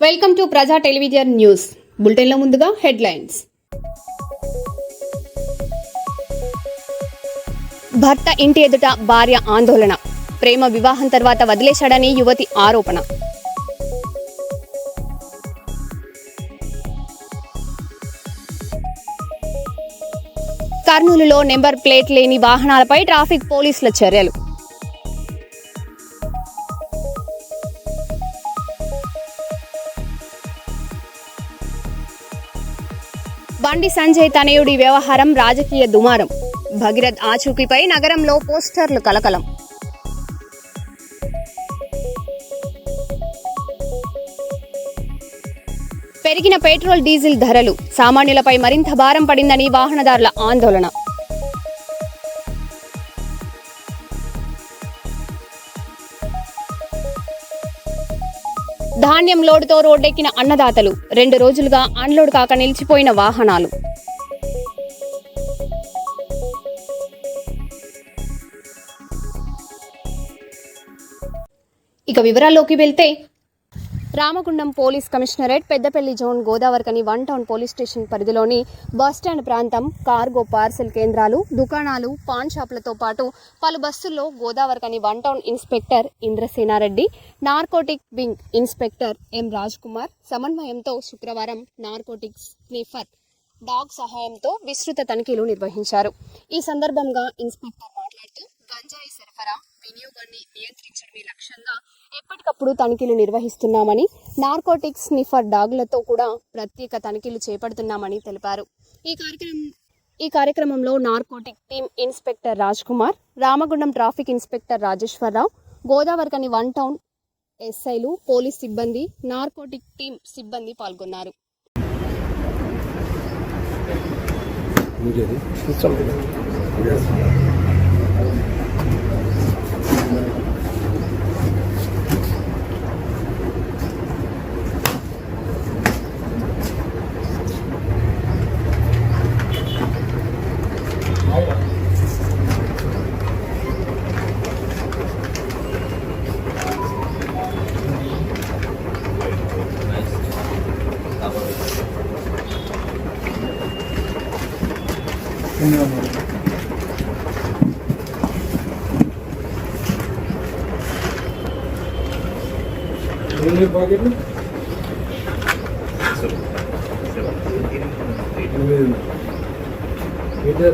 Welcome to ప్రజా television news బులెటిన్లో ముందుగా హెడ్లైన్స్. భర్త ఇంటి ఎదుట భార్య ఆందోళన. ప్రేమ వివాహం తర్వాత వదిలేశాడని యువతి ఆరోపణ. కర్నూలులో నెంబర్ ప్లేట్ లేని వాహనాలపై ట్రాఫిక్ పోలీసుల చర్యలు. బండి సంజయ్ తనయుడి వ్యవహారం రాజకీయ దుమారం. భగీరథ్ ఆచూకీపై నగరంలో పోస్టర్లు కలకలం. పెరిగిన పెట్రోల్ డీజిల్ ధరలు. సామాన్యులపై మరింత భారం పడిందని వాహనదారుల ఆందోళన. ధాన్యం లోడుతో రోడ్డెక్కిన అన్నదాతలు. 2 రోజులుగా అన్లోడ్ కాక నిలిచిపోయిన వాహనాలు. ఇక వివరాల్లోకి వెళ్తే, Ramagundam police commissionerate, Peddapalli zone, Godavarikhani 1 town police station పరిధిలోని బస్టాండ్ ప్రాంతం, కార్గో పార్సెల్ కేంద్రాలు, దుకాణాలు, పాన్ షాపులతో పాటు పలు బస్సుల్లో Godavarikhani 1 town inspector Indrasenareddy, narcotic wing inspector M Raj Kumar సమన్వయంతో శుక్రవారం నార్కోటిక్స్ స్నిఫర్ డాగ్ సహాయంతో విస్తృత తనిఖీలు నిర్వహించారు. ఈ సందర్భంగా ఇన్స్పెక్టర్ మాట్లాడుతూ, గంజాయి సరఫరా, వినియోగాన్ని నియంత్రించడమే లక్ష్యంగా ఎప్పటికప్పుడు తనిఖీలు నిర్వహిస్తున్నామని, నార్కోటిక్స్ స్నిఫర్ డాగ్లతో కూడా ప్రత్యేక తనిఖీలు చేపడుతున్నామని తెలిపారు. ఈ కార్యక్రమంలో narcotic team inspector Raj Kumar, Ramagundam traffic inspector Rajeshwararao, Godavarikhani 1 town ఎస్ఐలు, పోలీస్ సిబ్బంది, నార్కోటిక్ టీమ్ సిబ్బంది పాల్గొన్నారు.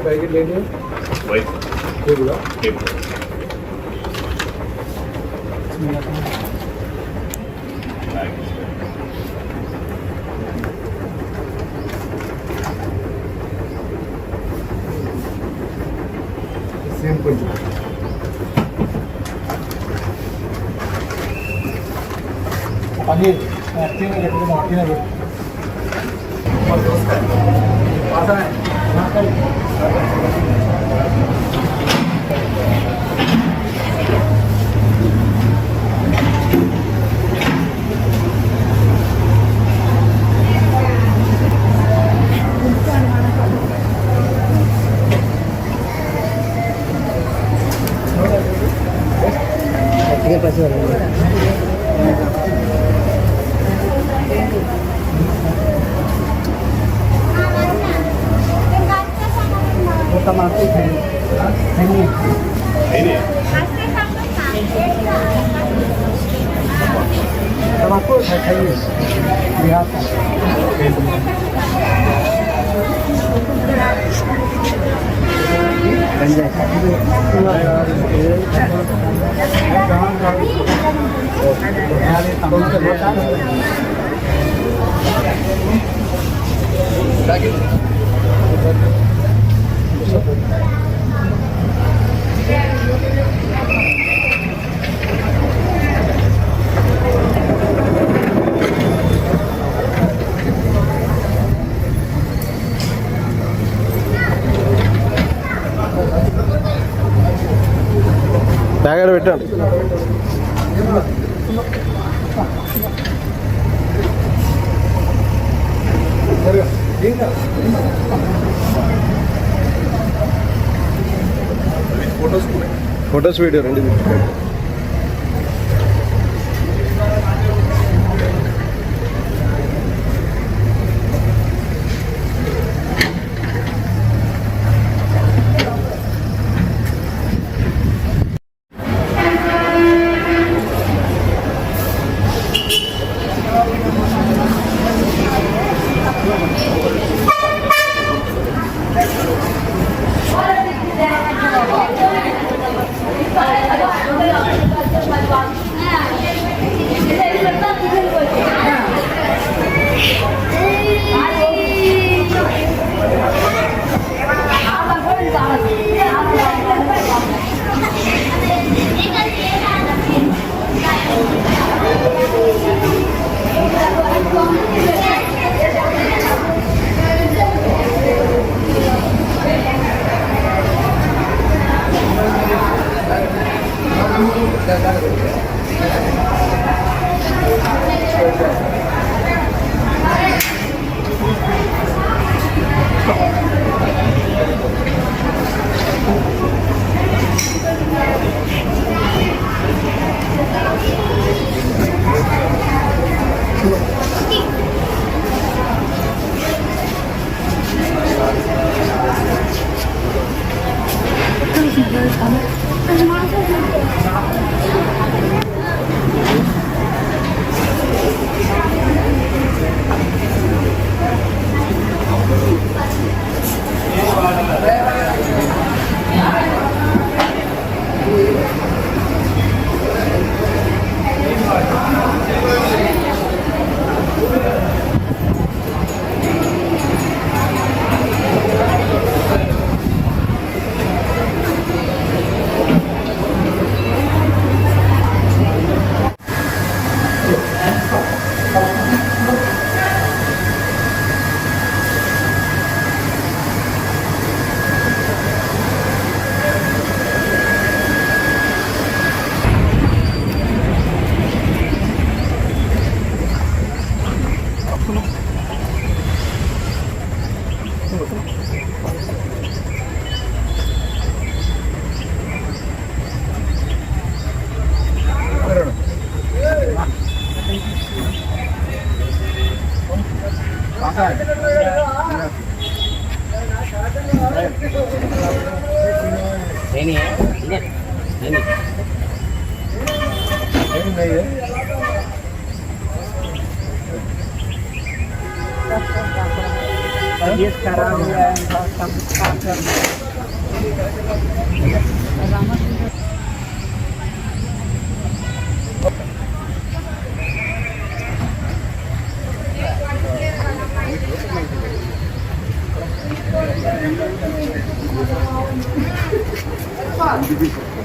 पैकेट लेंगे सेम कुछ पनीर ప్యాకెట్ పెట్టండి. फोटोस वीडियो रेंडु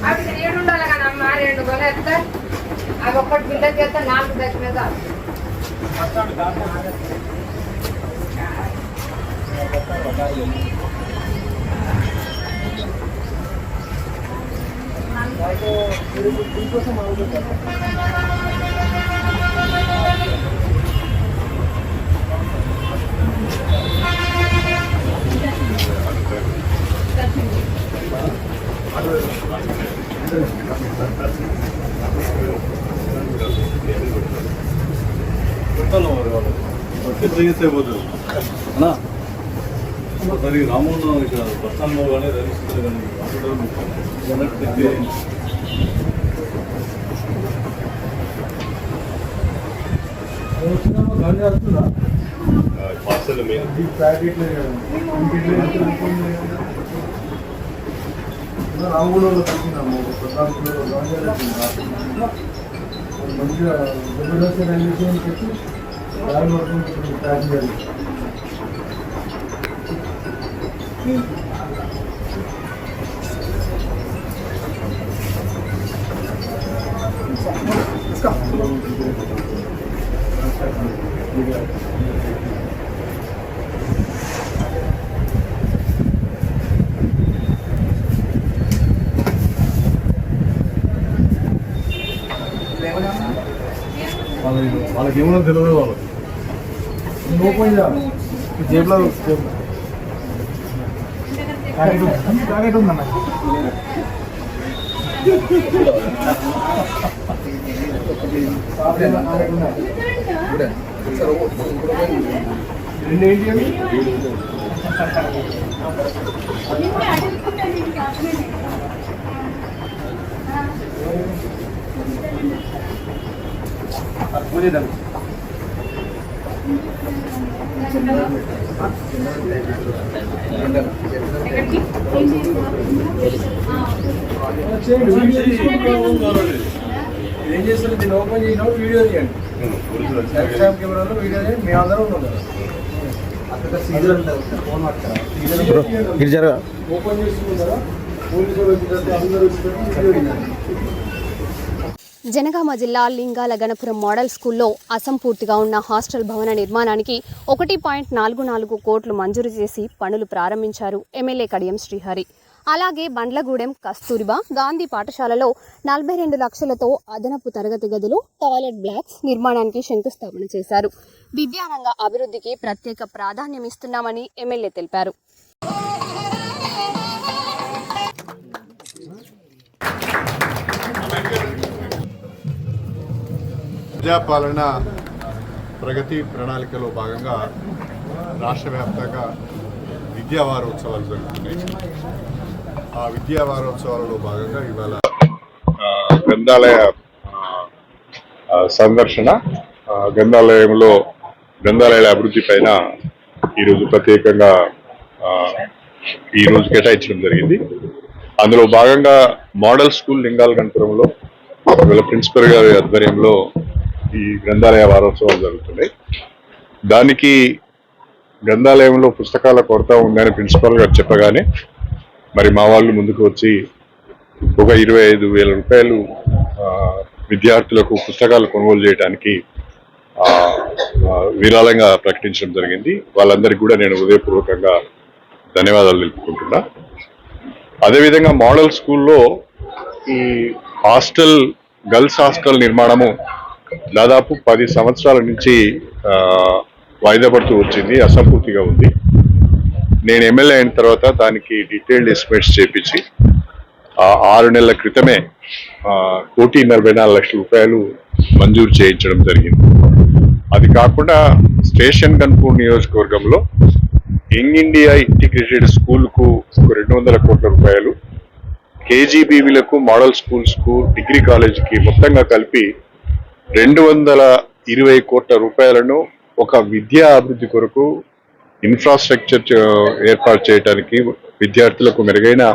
అవి 7 ఉండాలి కదమ్మా, 2 కొనేస్తే అవి ఒక్కటి బిల్డ చేస్తే 4 దగ్గర ఒకసారి రామోహన్ ఇక్కడ బస్ స్టాండ్లో కానీ రైల్వే స్టేషన్ కానీ పార్సల్ రామగుండంలో తగ్గినాము మంచిగా జబర్దస్త్ రైల్వే స్టేషన్ పెట్టి దాని వరకు ప్యాసింజర్ వాళ్ళకి ఏమన్నా తెలియదు వాళ్ళకి ఓపెన్ చేయాలి జేబులో ప్యాకెట్ ఉందన్న రెండు ఏంటి అండి పూజేద్దాం ఏం చేస్తారు దీన్ని ఓపెన్ చేసినప్పుడు వీడియో చేయండి కెమెరాలో వీడియో చేయండి మేము అందరం ఉన్నాం కదా ఓపెన్ చేసుకుంటారా పోలీసులు వచ్చినట్టు అందరూ వచ్చినట్టు వీడియో చేయండి. జనగామ జిల్లా లింగాల గణపురం మోడల్ స్కూల్లో అసంపూర్తిగా ఉన్న హాస్టల్ భవన నిర్మాణానికి 1.44 కోట్లు మంజూరు చేసి పనులు ప్రారంభించారు ఎమ్మెల్యే కడియం శ్రీహరి. అలాగే బండ్లగూడెం కస్తూరిబా గాంధీ పాఠశాలలో 42 లక్షలతో అదనపు తరగతి గదులు, టాయిలెట్ బ్లాక్స్ నిర్మాణానికి శంకుస్థాపన చేశారు. విద్యారంగ అభివృద్ధికి ప్రత్యేక ప్రాధాన్యం ఇస్తున్నామని ఎమ్మెల్యే తెలిపారు. ప్రజాపాలన ప్రగతి ప్రణాళికలో భాగంగా రాష్ట్ర వ్యాప్తంగా విద్యా వారోత్సవాలు జరుగుతున్నాయి. ఆ విద్యా వారోత్సవాలలో భాగంగా ఇవాళ గ్రంథాలయ సందర్శన, గ్రంథాలయాల అభివృద్ధి పైన ఈరోజు ప్రత్యేకంగా ఈరోజు కేటాయించడం జరిగింది. అందులో భాగంగా మోడల్ స్కూల్ లింగాల గణపురంలో ఇవాళ ప్రిన్సిపల్ గారి ఆధ్వర్యంలో ఈ గ్రంథాలయ వారోత్సవాలు జరుగుతున్నాయి. దానికి గ్రంథాలయంలో పుస్తకాల కొరత ఉందని ప్రిన్సిపల్ గారు చెప్పగానే మరి మా వాళ్ళు ముందుకు వచ్చి ఒక 25,000 రూపాయలు విద్యార్థులకు పుస్తకాలు కొనుగోలు చేయడానికి విరాళంగా ప్రకటించడం జరిగింది. వాళ్ళందరికీ కూడా నేను హృదయపూర్వకంగా ధన్యవాదాలు తెలుపుకుంటున్నా. అదేవిధంగా మోడల్ స్కూల్లో ఈ గర్ల్స్ హాస్టల్ నిర్మాణము దాదాపు 10 సంవత్సరాల నుంచి వాయిదా పడుతూ వచ్చింది, అసంపూర్తిగా ఉంది. నేను ఎమ్మెల్యే అయిన తర్వాత దానికి డీటెయిల్డ్ ఎస్టిమేట్స్ చేపించి 6 నెలల క్రితమే 1,44,00,000 రూపాయలు మంజూరు చేయించడం జరిగింది. అది కాకుండా స్టేషన్ గన్పూర్ నియోజకవర్గంలో యంగ్ ఇండియా ఇంటిగ్రేటెడ్ స్కూల్కు 200 కోట్ల రూపాయలు, కేజీబీవీలకు, మోడల్ స్కూల్స్కు, డిగ్రీ కాలేజీకి మొత్తంగా కలిపి 220 కోట్ల రూపాయలను ఒక విద్యా అభివృద్ధి కొరకు ఇన్ఫ్రాస్ట్రక్చర్ ఏర్పాటు చేయడానికి, విద్యార్థులకు మెరుగైన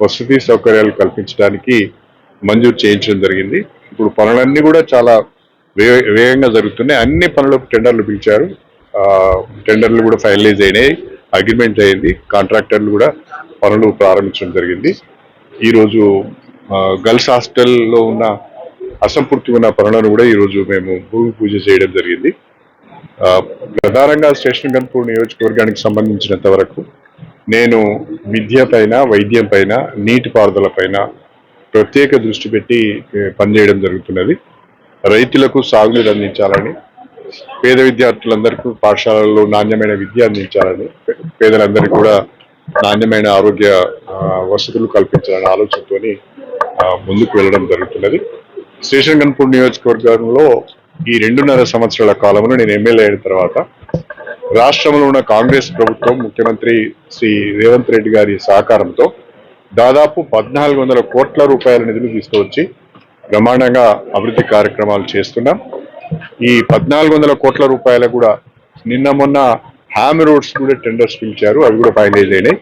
వసతి సౌకర్యాలు కల్పించడానికి మంజూరు చేయించడం జరిగింది. ఇప్పుడు పనులన్నీ కూడా చాలా వేగంగా జరుగుతున్నాయి. అన్ని పనులకు టెండర్లు పిలిచారు. టెండర్లు కూడా ఫైనలైజ్ అయినాయి, అగ్రిమెంట్ అయింది, కాంట్రాక్టర్లు కూడా పనులు ప్రారంభించడం జరిగింది. ఈరోజు గర్ల్స్ హాస్టల్లో ఉన్న అసంపూర్తి ఉన్న పనులను కూడా ఈరోజు మేము భూమి పూజ చేయడం జరిగింది. ప్రధానంగా స్టేషన్ గన్పూర్ నియోజకవర్గానికి సంబంధించినంత వరకు నేను విద్య పైన, వైద్యం పైన, నీటిపారుదల పైన ప్రత్యేక దృష్టి పెట్టి పనిచేయడం జరుగుతున్నది. రైతులకు సాగునీరు అందించాలని, పేద విద్యార్థులందరికీ పాఠశాలల్లో నాణ్యమైన విద్య అందించాలని, పేదలందరికీ కూడా నాణ్యమైన ఆరోగ్య వసతులు కల్పించాలనే ఆలోచనతోని ముందుకు వెళ్ళడం జరుగుతున్నది. స్టేషన్ గన్పూర్ నియోజకవర్గంలో ఈ 2.5 సంవత్సరాల కాలంలో నేను ఎమ్మెల్యే అయిన తర్వాత రాష్ట్రంలో ఉన్న కాంగ్రెస్ ప్రభుత్వం, ముఖ్యమంత్రి శ్రీ రేవంత్ రెడ్డి గారి సహకారంతో దాదాపు 1400 కోట్ల రూపాయల నిధులు తీసుకువచ్చి బ్రహ్మాండంగా అభివృద్ధి కార్యక్రమాలు చేస్తున్నాం. ఈ 1400 కోట్ల రూపాయలు కూడా నిన్న మొన్న హ్యామ్ రోడ్స్ కూడా టెండర్స్ పిలిచారు, అవి కూడా ఫైనలైజ్ అయినాయి.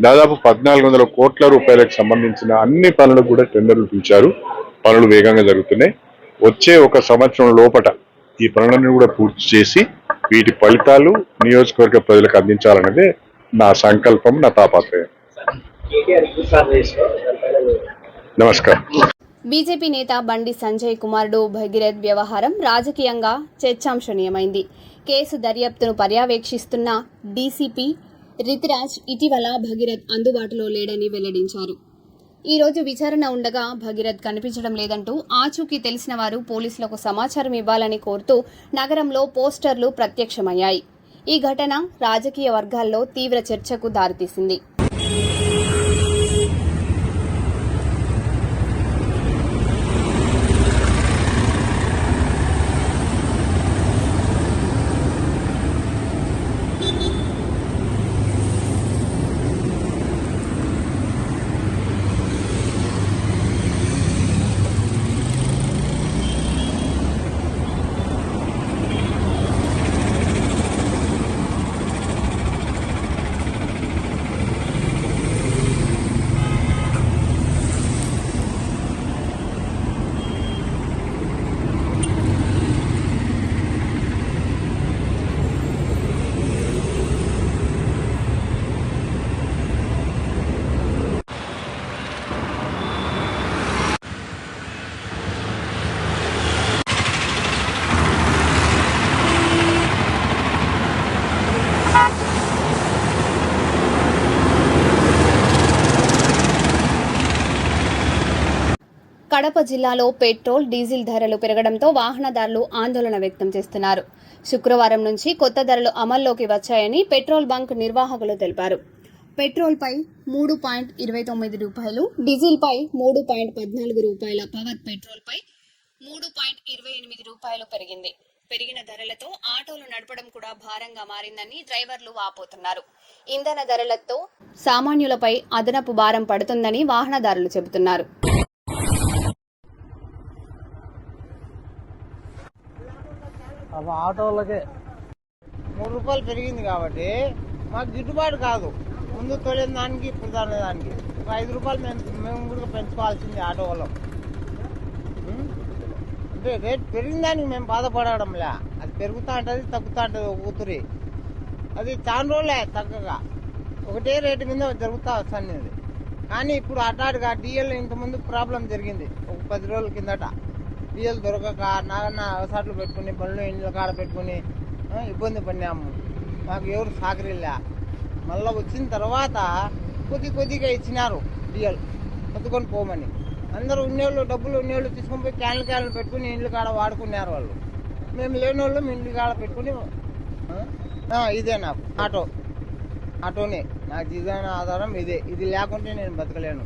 దాదాపు 1400 కోట్ల రూపాయలకు సంబంధించిన అన్ని పనులకు కూడా టెండర్లు పిలిచారు. పనులు వేగంగా జరుగుతున్నాయి. వచ్చే 1 సంవత్సరం లోపట ఈ పనులను కూడా పూర్తి చేసి వీటి ఫలితాలు నియోజకవర్గ ప్రజలకు అందించాలన్నదే నా సంకల్పం, నా తాపత్రయం. నమస్కారం. బీజేపీ నేత బండి సంజయ్ కుమారుడు భగీరథ్ వ్యవహారం రాజకీయంగా చర్చాంశనీయమైంది. కేసు దర్యాప్తును పర్యవేక్షిస్తున్న డీసీపీ రితిరాజ్ ఇటీవల భగీరథ్ అందుబాటులో లేడని వెల్లడించారు. ఈ రోజు విచారణ ఉండగా భగీరథ్ కనిపించడం లేదంటూ ఆచూకీ తెలిసిన వారు పోలీసులకు సమాచారం ఇవ్వాలని కోరుతూ నగరంలో పోస్టర్లు ప్రత్యక్షమయ్యాయి. ఈ ఘటన రాజకీయ వర్గాల్లో తీవ్ర చర్చకు దారితీసింది. కడప జిల్లాలో పెట్రోల్, డీజిల్ ధరలు పెరగడంతో వాహనదారులు ఆందోళన వ్యక్తం చేస్తున్నారు. శుక్రవారం నుంచి కొత్త ధరలు అమల్లోకి వచ్చాయని పెట్రోల్ బంక్ నిర్వాహకులు తెలిపారు. పెట్రోల్పై 3.29 రూపాయలు, డీజిల్పై 3.14 రూపాయల, పవర్ పెట్రోల్పై 3.28 రూపాయలు పెరిగింది. పెరిగిన ధరలతో ఆటోలు నడపడం కూడా భారంగా మారిందని డ్రైవర్లు వాపోతున్నారు. ఇంధన ధరలతో సామాన్యులపై అదనపు భారం పడుతుందని వాహనదారులు చెబుతున్నారు. ఆటోలకే 3 రూపాయలు పెరిగింది కాబట్టి మాకు గిట్టుబాటు కాదు. ముందు తొలిన దానికి ఇప్పుడు దానికి 5 రూపాయలు మేము కూడా పెంచుకోవాల్సింది ఆటో వాళ్ళం. అంటే రేట్ పెరిగిన దానికి మేము బాధపడడంలే, అది పెరుగుతూ ఉంటుంది, తగ్గుతూ ఉంటుంది. ఒక కూతురి అది చాలా రోజులే తగ్గగా ఒకటే రేటు మీద జరుగుతూ వస్తుంది. కానీ ఇప్పుడు అటాటుగా డిఎల్ ఇంతకుముందు ప్రాబ్లం జరిగింది. ఒక 10 రోజుల కిందట డీజిల్ దొరకక నాన్న అవసాట్లు పెట్టుకుని, బండ్లు ఇండ్ల కాడ పెట్టుకుని ఇబ్బంది పడినాము. మాకు ఎవరు సహకరిలే. మళ్ళీ వచ్చిన తర్వాత కొద్దిగా ఇచ్చినారు డీజిల్ కొద్దుకొని పోమని. అందరూ ఉన్నోళ్ళు, డబ్బులు ఉన్నోళ్ళు తీసుకొని పోయి క్యాన్లు పెట్టుకుని ఇండ్ల కాడ వాడుకున్నారు వాళ్ళు. మేము లేని వాళ్ళు ఇండ్ల కాడ పెట్టుకుని ఇదే నాకు ఆటోనే నా జీవన ఆధారం ఇదే. ఇది లేకుంటే నేను బతకలేను.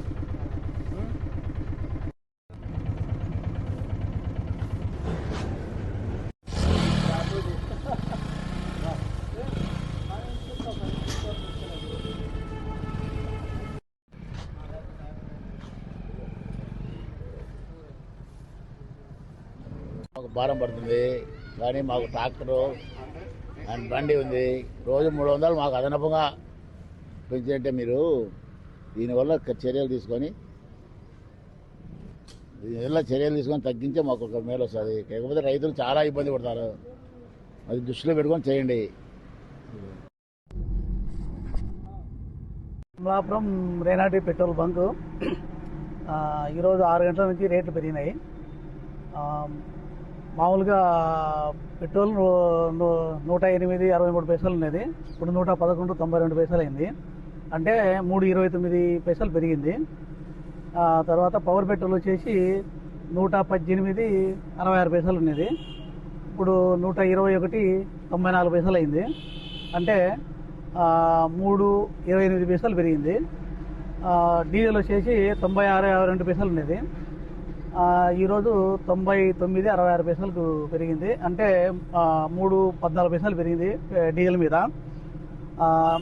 మాకు భారం పడుతుంది, కానీ మాకు ట్రాక్టరు అండ్ బండి ఉంది. రోజు 300 మాకు అదనపుగా పెంచారంటే మీరు దీనివల్ల చర్యలు తీసుకొని తగ్గించే మాకు ఒక మేలు వస్తుంది. లేకపోతే రైతులు చాలా ఇబ్బంది పడతారు. అది దృష్టిలో పెట్టుకొని చేయండి. అమలాపురం రేనాటి పెట్రోల్ బంకు ఈరోజు 6 గంటల నుంచి రేట్లు పెరిగినాయి. మామూలుగా పెట్రోల్ 108.63 పైసలు ఉన్నది, ఇప్పుడు 111.92 పైసలు అయింది. అంటే 3.29 పెరిగింది. తర్వాత పవర్ పెట్రోల్ వచ్చేసి 118.66 పైసలు ఉన్నది, ఇప్పుడు 121.94 పైసలు అయింది. అంటే 3.28 పైసలు పెరిగింది. డీజిల్ వచ్చేసి 96.52 పైసలు ఉన్నది, ఈరోజు 99.66 పైసలకు పెరిగింది. అంటే 3.14 పైసలు పెరిగింది డీజిల్ మీద.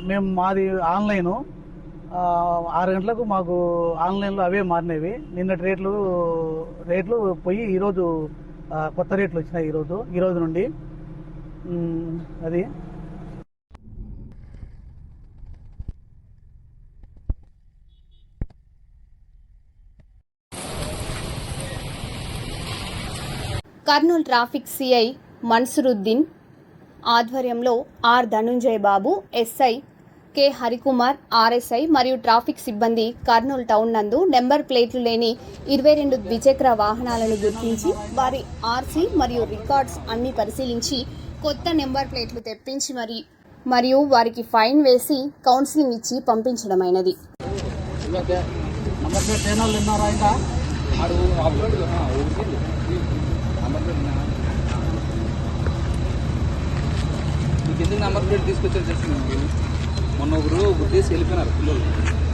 మేము మాది ఆన్లైను, 6 గంటలకు మాకు ఆన్లైన్లో అవే మారినవి. నిన్నటి రేట్లు పోయి ఈరోజు కొత్త రేట్లు వచ్చినాయి. ఈరోజు నుండి అది కర్నూలు ట్రాఫిక్ సిఐ మన్సూరుద్దీన్ ఆధ్వర్యంలో R Dhananjaya Babu, SI K Harikumar, RSI మరియు ట్రాఫిక్ సిబ్బంది కర్నూలు టౌన్ నందు నెంబర్ ప్లేట్లు లేని 22 ద్విచక్ర వాహనాలను గుర్తించి వారి ఆర్సీ మరియు రికార్డ్స్ అన్ని పరిశీలించి కొత్త నెంబర్ ప్లేట్లు తెప్పించి మరియు వారికి ఫైన్ వేసి కౌన్సిలింగ్ ఇచ్చి పంపించడమైనది. ఎందుకు నంబర్ ప్లేట్ తీసుకొచ్చారు చేస్తున్నాను. మొన్న ఒకరు గుర్తేసి వెళ్ళిపోయినారు పిల్లలు.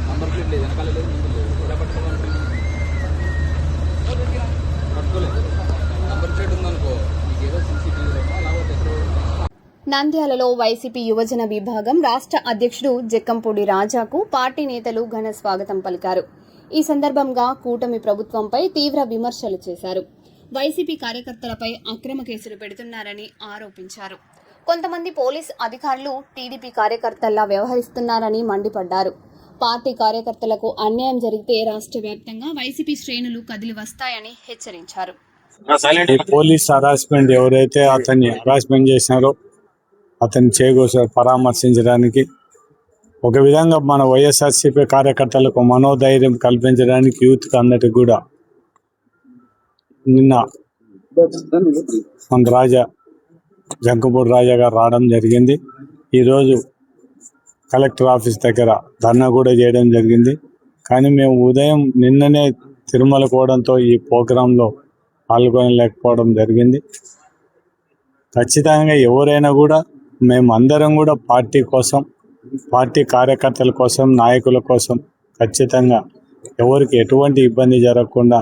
నంబర్ ప్లేట్ లేదు, వెనకాల లేదు, ముందు లేదు. ఎలా పట్టుకోలేదు, నంబర్ ప్లేట్ ఉందనుకో నీకేదో సీసీటీవీలో లేకపోతే నంద్యాలలో వైసీపీ యువజన విభాగం రాష్ట్ర అధ్యక్షుడు జక్కంపూడి రాజాకు పార్టీ నేతలు ఘన స్వాగతం పలికారు. ఈ సందర్భంగా కూటమి ప్రభుత్వంపై తీవ్ర విమర్శలు చేశారు. వైసీపీ కార్యకర్తలపై అక్రమ కేసులు పెడుతున్నారని ఆరోపించారు. కొంతమంది పోలీస్ అధికారులు టీడీపీ కార్యకర్తల్లా వ్యవహరిస్తున్నారని మండిపడ్డారు. పార్టీ కార్యకర్తలకు అన్యాయం జరిగితే రాష్ట్ర వ్యాప్తంగా వైసీపీ శ్రేణులు కదిలి వస్తాయని హెచ్చరించారు. పోలీస్ హరాస్మెంట్ ఎవరైతే అతన్ని హరాస్మెంట్ చేసినారో అతన్ని చేకూర్చారు పరామర్శించడానికి, ఒక విధంగా మన వైఎస్ఆర్సీపీ కార్యకర్తలకు మనోధైర్యం కల్పించడానికి యూత్కి అందరికి కూడా నిన్న మన జంకంపూడి రాజా గారు రావడం జరిగింది. ఈరోజు కలెక్టర్ ఆఫీస్ దగ్గర ధర్నా కూడా చేయడం జరిగింది. కానీ మేము ఉదయం నిన్ననే తిరుమల పోవడంతో ఈ ప్రోగ్రాంలో పాల్గొనలేకపోవడం జరిగింది. ఖచ్చితంగా ఎవరైనా కూడా మేము అందరం కూడా పార్టీ కోసం, పార్టీ కార్యకర్తల కోసం, నాయకుల కోసం ఖచ్చితంగా ఎవరికి ఎటువంటి ఇబ్బంది జరగకుండా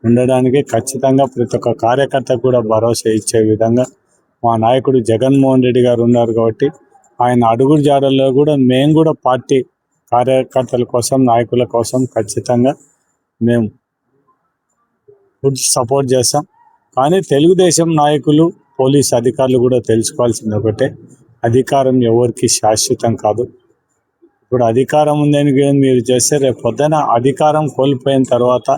ఉండడానికి ఖచ్చితంగా ప్రతి ఒక్క కార్యకర్త కూడా భరోసా ఇచ్చే విధంగా మా నాయకుడు జగన్మోహన్ రెడ్డి గారు ఉన్నారు. కాబట్టి ఆయన అడుగుడు జాడల్లో కూడా మేము కూడా పార్టీ కార్యకర్తల కోసం, నాయకుల కోసం ఖచ్చితంగా మేము సపోర్ట్ చేస్తాం. కానీ తెలుగుదేశం నాయకులు, పోలీస్ అధికారులు కూడా తెలుసుకోవాల్సింది ఒకటే, అధికారం ఎవరికి శాశ్వతం కాదు. ఇప్పుడు అధికారం ఉందని మీరు చేస్తే రేపు పొద్దున అధికారం కోల్పోయిన తర్వాత,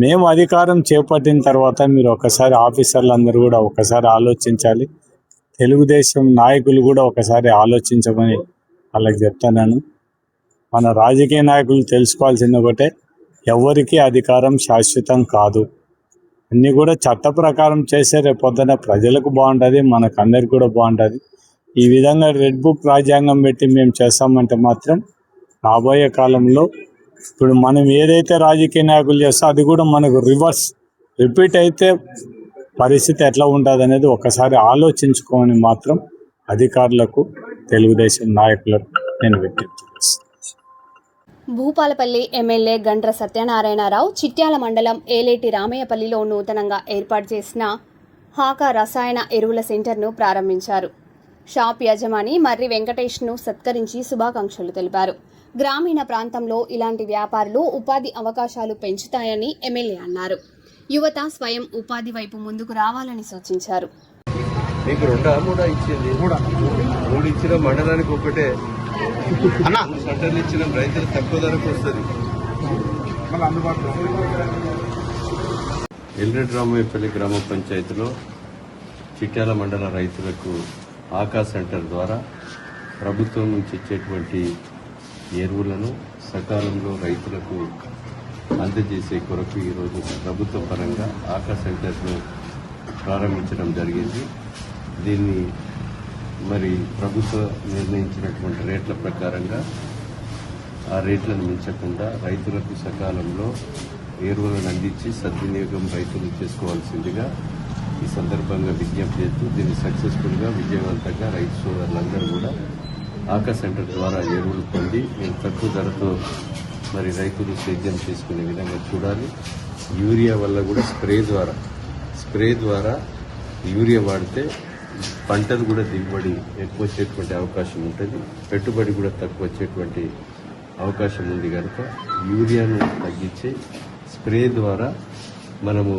మేము అధికారం చేపట్టిన తర్వాత మీరు ఒకసారి ఆఫీసర్లందరూ కూడా ఒకసారి ఆలోచించాలి. తెలుగుదేశం నాయకులు కూడా ఒకసారి ఆలోచించమని వాళ్ళకి చెప్తున్నాను. మన రాజకీయ నాయకులు తెలుసుకోవాల్సింది ఒకటే, ఎవరికి అధికారం శాశ్వతం కాదు. అన్నీ కూడా చట్ట ప్రకారం చేస్తే రేపు పొద్దున ప్రజలకు బాగుంటుంది, మనకు అందరికి కూడా బాగుంటుంది. ఈ విధంగా రెడ్ బుక్ రాజ్యాంగం పెట్టి మేము చేస్తామంటే మాత్రం రాబోయే కాలంలో ఇప్పుడు మనం ఏదైతే రాజకీయ నాయకులు చేస్తా అది కూడా మనకు రిపీట్ అయితే పరిస్థితి ఎట్లా ఉంటుంది అనేది ఒకసారి ఆలోచించుకోమని మాత్రం అధికారులకు, తెలుగుదేశం నాయకులకు నేను విజ్ఞప్తి చేస్తాను. భూపాలపల్లి ఎమ్మెల్యే గండ్ర సత్యనారాయణరావు చిట్యాల మండలం ఏలేటి రామయ్యపల్లిలో నూతనంగా ఏర్పాటు చేసిన హాకా రసాయన ఎరువుల సెంటర్ను ప్రారంభించారు. షాప్ యజమాని మర్రి వెంకటేష్ను సత్కరించి శుభాకాంక్షలు తెలిపారు. గ్రామీణ ప్రాంతంలో ఇలాంటి వ్యాపారులు ఉపాధి అవకాశాలు పెంచుతాయని ఎమ్మెల్యే అన్నారు. యువత స్వయం ఉపాధి వైపు ముందుకు రావాలని సూచించారు. మీకు మూడా ఇచ్చింది, మూడు ఇచ్చిన మండలానికి ఒకటే సెంటర్లు ఇచ్చిన రైతులు తక్కువ ధరకు వస్తుంది. ఎల్రెడ్డి రామయ్యపల్లి గ్రామ పంచాయతీలో చిట్యాల మండల రైతులకు ఆకాశ్ సెంటర్ ద్వారా ప్రభుత్వం నుంచి ఇచ్చేటువంటి ఎరువులను సకాలంలో రైతులకు అందజేసే కొరకు ఈరోజు ప్రభుత్వ పరంగా ఆకాశ్ సెంటర్ను ప్రారంభించడం జరిగింది. దీన్ని మరి ప్రభుత్వం నిర్ణయించినటువంటి రేట్ల ప్రకారంగా ఆ రేట్లను మించకుండా రైతులకు సకాలంలో ఎరువులను అందించి సద్వినియోగం రైతులు చేసుకోవాల్సిందిగా ఈ సందర్భంగా విజ్ఞప్తి చేస్తూ దీన్ని సక్సెస్ఫుల్గా విజయవంతంగా రైతు సోదరులందరూ కూడా ఆకాశ్ సెంటర్ ద్వారా ఎరువులు పొంది నేను తక్కువ ధరతో మరి రైతులు సేద్యం చేసుకునే విధంగా చూడాలి. యూరియా వల్ల కూడా స్ప్రే ద్వారా యూరియా వాడితే పంటలు కూడా దిగుబడి ఎక్కువ వచ్చేటువంటి అవకాశం ఉంటుంది, పెట్టుబడి కూడా తక్కువ వచ్చేటువంటి అవకాశం ఉంది కనుక యూరియాను తగ్గించి స్ప్రే ద్వారా మనము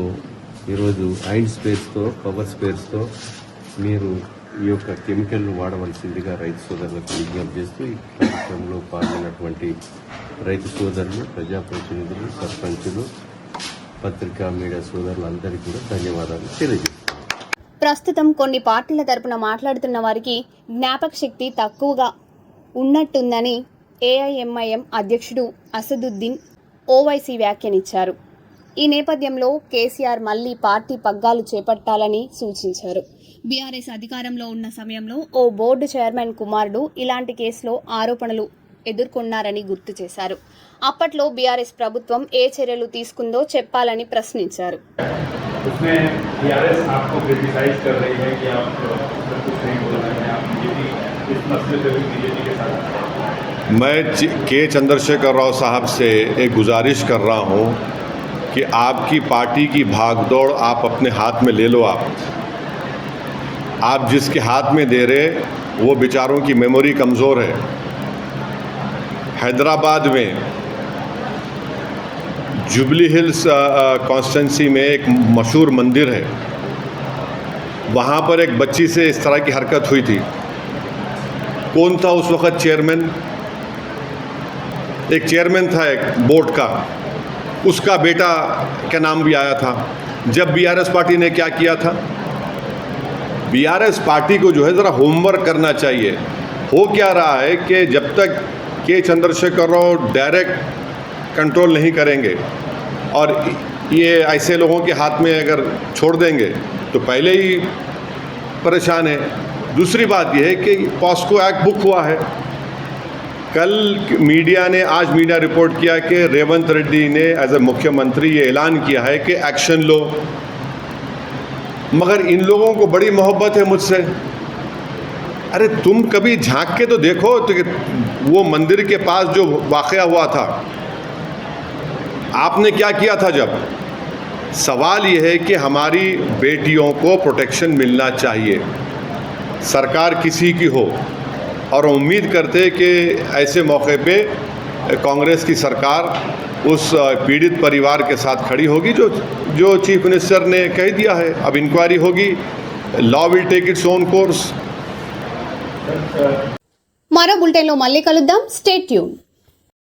ఈరోజు ఐండ్ స్పేర్స్తో పవర్ స్పేర్స్తో మీరు ఈ యొక్క కెమికల్ను వాడవలసిందిగా రైతు సోదరులకు విజ్ఞప్తి చేస్తూ ఈ కార్యక్రమంలో పాల్గొన్నటువంటి రైతు సోదరులు, ప్రజాప్రతినిధులు, సర్పంచులు, పత్రికా మీడియా సోదరులందరికీ కూడా ధన్యవాదాలు తెలియజేస్తున్నాను. ప్రస్తుతం కొన్ని పార్టీల తరపున మాట్లాడుతున్న వారికి జ్ఞాపక శక్తి తక్కువగా ఉన్నట్టుందని ఏఐఎంఐఎం అధ్యక్షుడు అసదుద్దీన్ ఓవైసీ వ్యాఖ్యానించారు. ఈ నేపథ్యంలో కేసీఆర్ మళ్లీ పార్టీ పగ్గాలు చేపట్టాలని సూచించారు. బీఆర్ఎస్ అధికారంలో ఉన్న సమయంలో ఓ బోర్డు చైర్మన్ కుమారుడు ఇలాంటి కేసులో ఆరోపణలు ఎదుర్కొన్నారని గుర్తు చేశారు. అప్పట్లో బీఆర్ఎస్ ప్రభుత్వం ఏ చర్యలు తీసుకుందో చెప్పాలని ప్రశ్నించారు. मैं के चंद्रशेखर राव साहब से एक गुजारिश कर रहा हूं कि आपकी पार्टी की भागदौड़ आप अपने हाथ में ले लो। आप जिसके हाथ में दे रहे वो बेचारों की मेमोरी कमज़ोर है। हैदराबाद में जुबली हिल्स कॉन्स्टिट्यूंसी में एक मशहूर मंदिर है, वहाँ पर एक बच्ची से इस तरह की हरकत हुई थी। कौन था उस वक़्त चेयरमैन? एक चेयरमैन था एक बोर्ड का, उसका बेटा का नाम भी आया था। जब बीआरएस पार्टी ने क्या किया था, बीआरएस पार्टी को जो है ज़रा होमवर्क करना चाहिए। हो क्या रहा है कि जब तक के चंद्रशेखर राव डायरेक्ट कंट्रोल नहीं करेंगे और ये ऐसे लोगों के हाथ में अगर छोड़ देंगे तो पहले ही परेशान है। दूसरी बात यह है कि पॉस्को एक्ट बुक हुआ है। कल मीडिया ने, आज मीडिया रिपोर्ट किया कि रेवंत रेड्डी ने एज ए मुख्यमंत्री ये ऐलान किया है कि एक्शन लो, मगर इन लोगों को बड़ी मोहब्बत है मुझसे। अरे तुम कभी झांक के तो देखो तो वो मंदिर के पास जो वाक़या हुआ था, आपने क्या किया था? जब सवाल ये है कि हमारी बेटियों को प्रोटेक्शन मिलना चाहिए, सरकार किसी की हो, और उम्मीद करते कि ऐसे मौके पे कांग्रेस की सरकार उस पीड़ित परिवार के साथ खड़ी होगी जो चीफ मिनिस्टर ने कह दिया है। अब इंक्वायरी होगी, law will take its own course. మరో బులెటిన్లో మళ్ళీ కలుద్దాం. Stay tune.